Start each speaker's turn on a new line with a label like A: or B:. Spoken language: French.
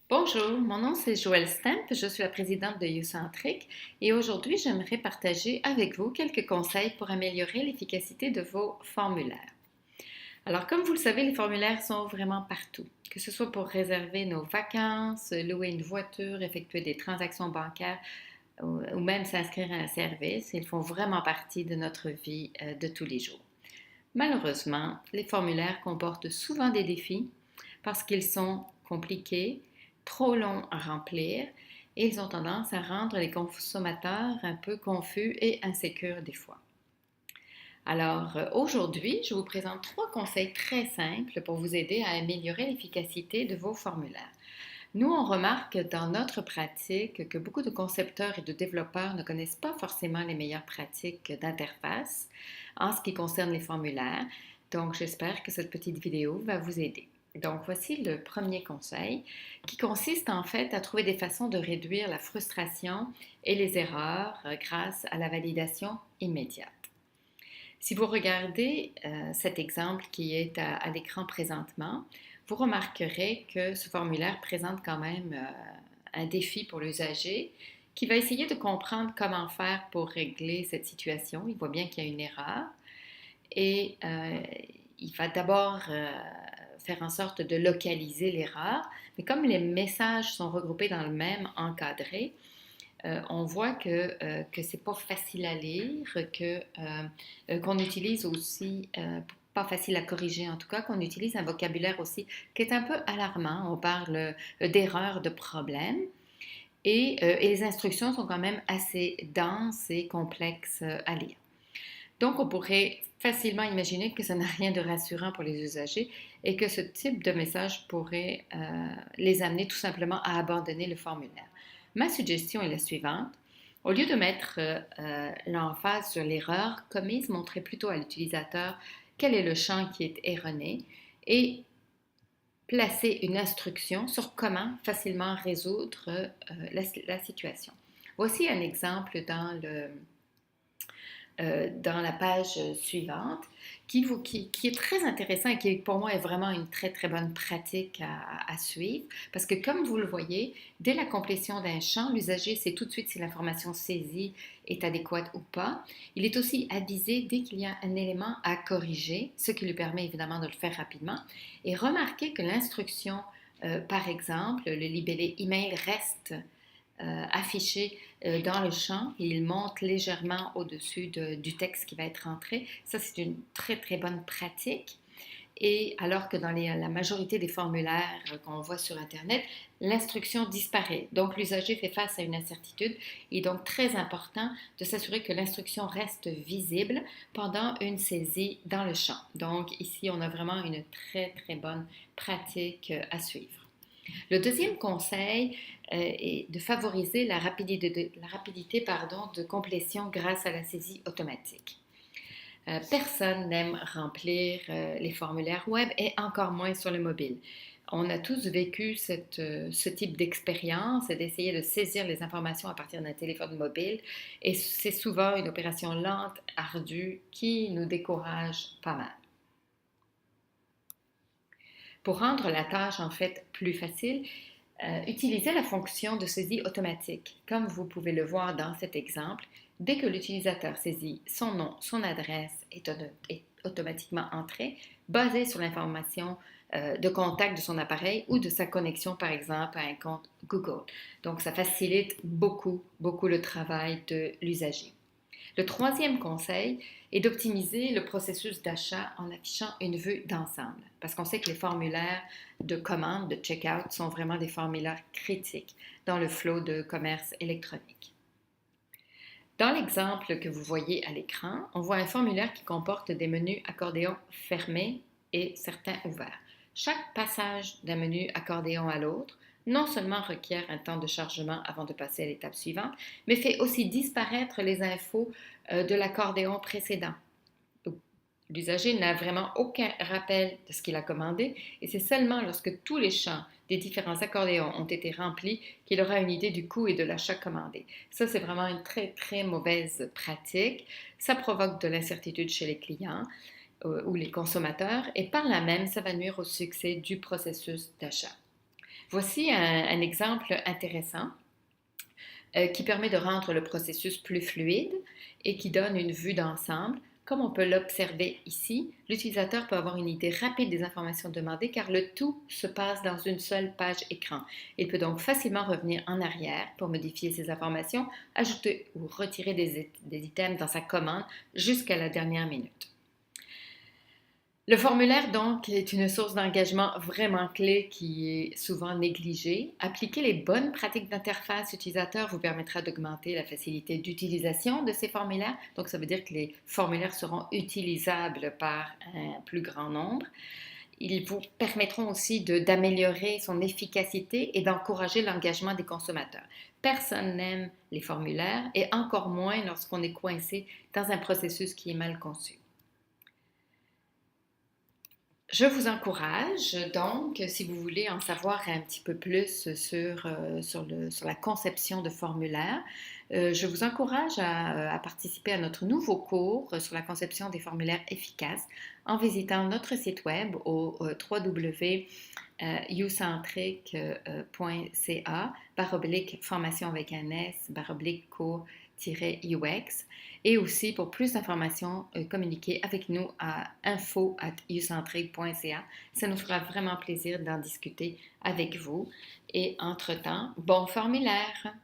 A: Bonjour, mon nom c'est Joëlle Stemp, je suis la présidente de YouCentric et aujourd'hui j'aimerais partager avec vous quelques conseils pour améliorer l'efficacité de vos formulaires. Alors comme vous le savez, les formulaires sont vraiment partout, que ce soit pour réserver nos vacances, louer une voiture, effectuer des transactions bancaires ou même s'inscrire à un service, ils font vraiment partie de notre vie de tous les jours. Malheureusement, les formulaires comportent souvent des défis parce qu'ils sont compliqués, trop longs à remplir et ils ont tendance à rendre les consommateurs un peu confus et insécures des fois. Alors aujourd'hui, je vous présente trois conseils très simples pour vous aider à améliorer l'efficacité de vos formulaires. Nous, on remarque dans notre pratique que beaucoup de concepteurs et de développeurs ne connaissent pas forcément les meilleures pratiques d'interface en ce qui concerne les formulaires. Donc, j'espère que cette petite vidéo va vous aider. Donc, voici le premier conseil qui consiste en fait à trouver des façons de réduire la frustration et les erreurs grâce à la validation immédiate. Si vous regardez cet exemple qui est à l'écran présentement, vous remarquerez que ce formulaire présente quand même un défi pour l'usager qui va essayer de comprendre comment faire pour régler cette situation. Il voit bien qu'il y a une erreur et il va d'abord faire en sorte de localiser l'erreur, mais comme les messages sont regroupés dans le même encadré, on voit que c'est pas facile à lire, qu'on utilise aussi, pas facile à corriger en tout cas, qu'on utilise un vocabulaire aussi qui est un peu alarmant. On parle d'erreurs, de problèmes. Et les instructions sont quand même assez denses et complexes à lire. Donc, on pourrait facilement imaginer que ça n'a rien de rassurant pour les usagers et que ce type de message pourrait les amener tout simplement à abandonner le formulaire. Ma suggestion est la suivante. Au lieu de mettre l'emphase sur l'erreur commise, montrez plutôt à l'utilisateur quel est le champ qui est erroné et placer une instruction sur comment facilement résoudre la situation. Voici un exemple dans la page suivante, qui est très intéressant et qui pour moi est vraiment une très très bonne pratique à suivre, parce que comme vous le voyez, dès la complétion d'un champ, l'usager sait tout de suite si l'information saisie est adéquate ou pas. Il est aussi avisé dès qu'il y a un élément à corriger, ce qui lui permet évidemment de le faire rapidement. Et remarquez que l'instruction, par exemple, le libellé email reste affiché dans le champ et il monte légèrement au-dessus du texte qui va être entré. Ça, c'est une très, très bonne pratique. Et alors que dans la majorité des formulaires qu'on voit sur Internet, l'instruction disparaît. Donc, l'usager fait face à une incertitude. Il est donc très important de s'assurer que l'instruction reste visible pendant une saisie dans le champ. Donc, ici, on a vraiment une très, très bonne pratique à suivre. Le deuxième conseil est de favoriser la rapidité, de complétion grâce à la saisie automatique. Personne n'aime remplir les formulaires web et encore moins sur le mobile. On a tous vécu ce type d'expérience, d'essayer de saisir les informations à partir d'un téléphone mobile et c'est souvent une opération lente, ardue, qui nous décourage pas mal. Pour rendre la tâche en fait plus facile, utilisez la fonction de saisie automatique. Comme vous pouvez le voir dans cet exemple, dès que l'utilisateur saisit son nom, son adresse est automatiquement entrée, basée sur l'information de contact de son appareil ou de sa connexion par exemple à un compte Google. Donc ça facilite beaucoup, beaucoup le travail de l'usager. Le troisième conseil est d'optimiser le processus d'achat en affichant une vue d'ensemble, parce qu'on sait que les formulaires de commande, de checkout, sont vraiment des formulaires critiques dans le flot de commerce électronique. Dans l'exemple que vous voyez à l'écran, on voit un formulaire qui comporte des menus accordéon fermés et certains ouverts. Chaque passage d'un menu accordéon à l'autre non seulement requiert un temps de chargement avant de passer à l'étape suivante, mais fait aussi disparaître les infos de l'accordéon précédent. L'usager n'a vraiment aucun rappel de ce qu'il a commandé et c'est seulement lorsque tous les champs des différents accordéons ont été remplis qu'il aura une idée du coût et de l'achat commandé. Ça, c'est vraiment une très, très mauvaise pratique. Ça provoque de l'incertitude chez les clients ou les consommateurs et par là même, ça va nuire au succès du processus d'achat. Voici un exemple intéressant qui permet de rendre le processus plus fluide et qui donne une vue d'ensemble. Comme on peut l'observer ici, l'utilisateur peut avoir une idée rapide des informations demandées car le tout se passe dans une seule page écran. Il peut donc facilement revenir en arrière pour modifier ces informations, ajouter ou retirer des items dans sa commande jusqu'à la dernière minute. Le formulaire, donc, est une source d'engagement vraiment clé qui est souvent négligée. Appliquer les bonnes pratiques d'interface utilisateur vous permettra d'augmenter la facilité d'utilisation de ces formulaires. Donc, ça veut dire que les formulaires seront utilisables par un plus grand nombre. Ils vous permettront aussi d'améliorer son efficacité et d'encourager l'engagement des consommateurs. Personne n'aime les formulaires et encore moins lorsqu'on est coincé dans un processus qui est mal conçu. Je vous encourage donc, si vous voulez en savoir un petit peu plus sur la conception de formulaires, je vous encourage à participer à notre nouveau cours sur la conception des formulaires efficaces en visitant notre site web au www.ucentric.ca/formation avec un S/cours UX et aussi pour plus d'informations, communiquez avec nous à info@ucentric.ca. Ça nous fera vraiment plaisir d'en discuter avec vous et entre-temps, bon formulaire!